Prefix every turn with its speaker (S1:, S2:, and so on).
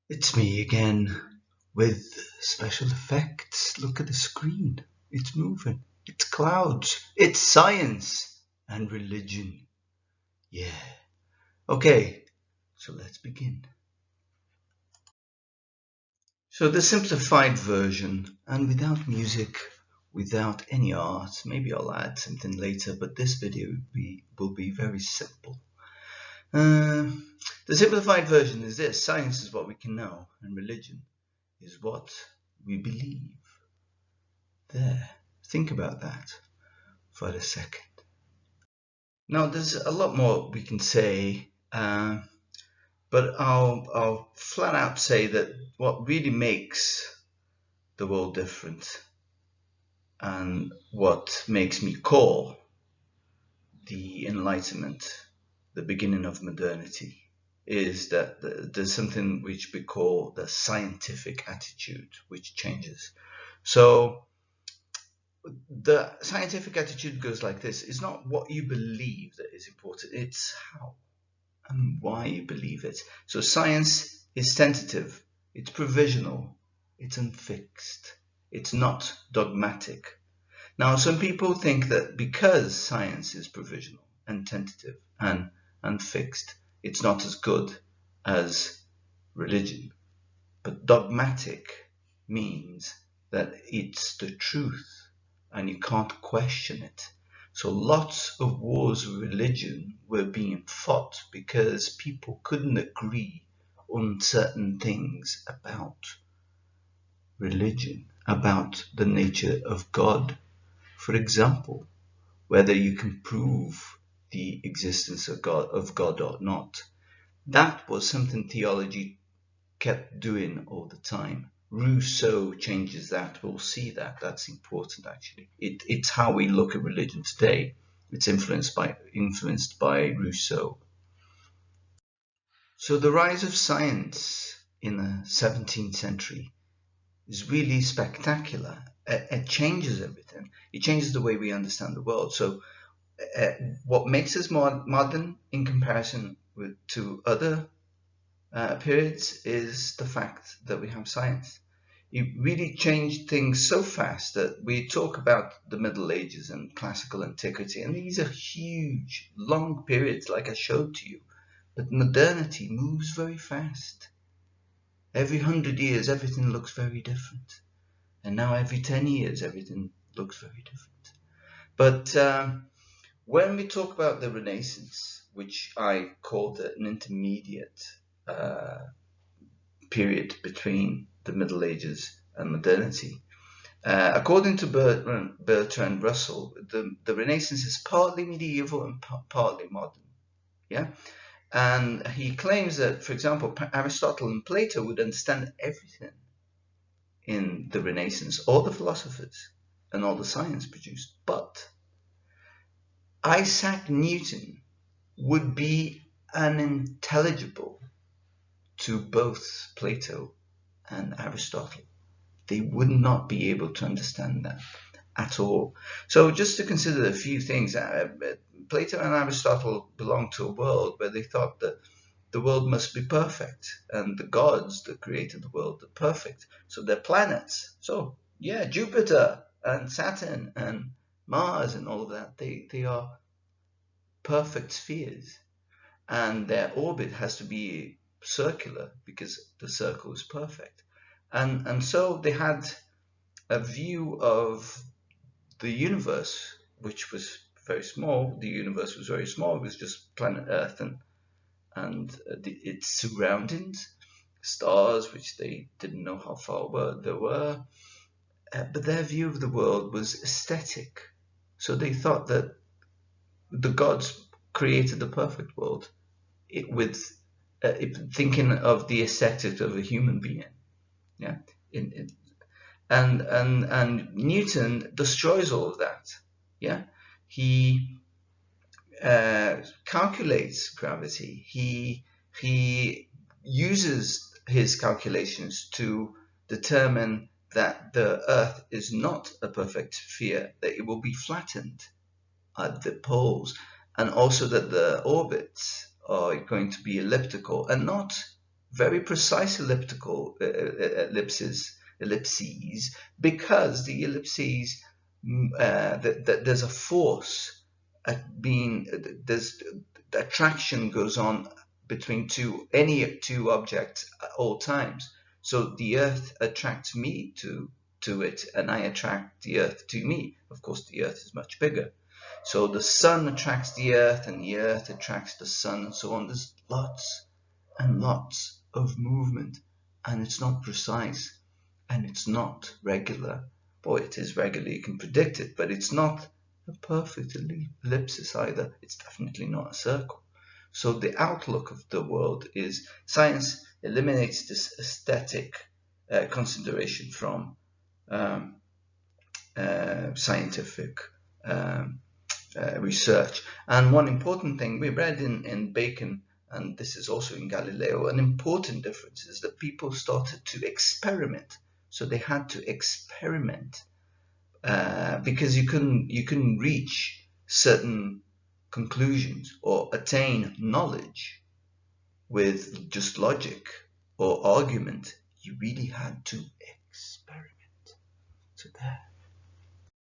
S1: It's me again with special effects. Look at the screen. It's moving. It's clouds. It's science and religion. Yeah. Okay, so let's begin. So the simplified version, and without music, without any art. Maybe I'll add something later, but this video will be very simple. The simplified version is this: science is what we can know, and religion is what we believe. There, think about that for a second. Now, there's a lot more we can say, but I'll flat out say that what really makes the world different and what makes me call the Enlightenment the beginning of modernity is that there's something which we call the scientific attitude, which changes. So the scientific attitude goes like this: it's not what you believe that is important, it's how and why you believe it. So science is tentative, it's provisional, it's unfixed, it's not dogmatic. Now, some people think that because science is provisional and tentative and unfixed, it's not as good as religion. But dogmatic means that it's the truth and you can't question it. So lots of wars of religion were being fought because people couldn't agree on certain things about religion, about the nature of God. For example, whether you can prove the existence of God or not. That was something theology kept doing all the time. Rousseau changes that. We'll see that. That's important, actually. It's how we look at religion today. It's influenced by Rousseau. So the rise of science in the 17th century is really spectacular. It changes everything. It changes the way we understand the world. So what makes us more modern in comparison to other periods is the fact that we have science. It really changed things so fast that we talk about the Middle Ages and classical antiquity, and these are huge, long periods like I showed to you. But modernity moves very fast. Every 100 years, everything looks very different. And now every 10 years, everything looks very different. But when we talk about the Renaissance, which I called an intermediate period between the Middle Ages and modernity, according to Bertrand Russell, the Renaissance is partly medieval and partly modern. Yeah, and he claims that, for example, Aristotle and Plato would understand everything in the Renaissance, all the philosophers and all the science produced, but Isaac Newton would be unintelligible to both Plato and Aristotle. They would not be able to understand that at all. So just to consider a few things, Plato and Aristotle belonged to a world where they thought that the world must be perfect, and the gods that created the world are perfect. So they're planets. So yeah, Jupiter and Saturn and Mars and all of that, they are perfect spheres, and their orbit has to be circular because the circle is perfect. And so they had a view of the universe, which was very small. The universe was very small. It was just planet Earth and its surroundings, stars, which they didn't know how far they were. But their view of the world was aesthetic. So they thought that the gods created the perfect world with thinking of the aesthetics of a human being. Yeah, and Newton destroys all of that. Yeah, he calculates gravity. He uses his calculations to determine that the Earth is not a perfect sphere, that it will be flattened at the poles, and also that the orbits are going to be elliptical and not very precise ellipses, because the ellipses, there's a force at being, there's the attraction goes on between any two objects at all times. So the Earth attracts me to it, and I attract the Earth to me. Of course, the Earth is much bigger. So the sun attracts the Earth, and the Earth attracts the sun, and so on. There's lots and lots of movement, and it's not precise, and it's not regular. Boy, it is regular, you can predict it, but it's not a perfect ellipsis either. It's definitely not a circle. So the outlook of the world is, science eliminates this aesthetic consideration from scientific research. And one important thing we read in Bacon, and this is also in Galileo, an important difference is that people started to experiment. So they had to experiment because you couldn't reach certain conclusions or attain knowledge with just logic or argument. You really had to experiment. So there.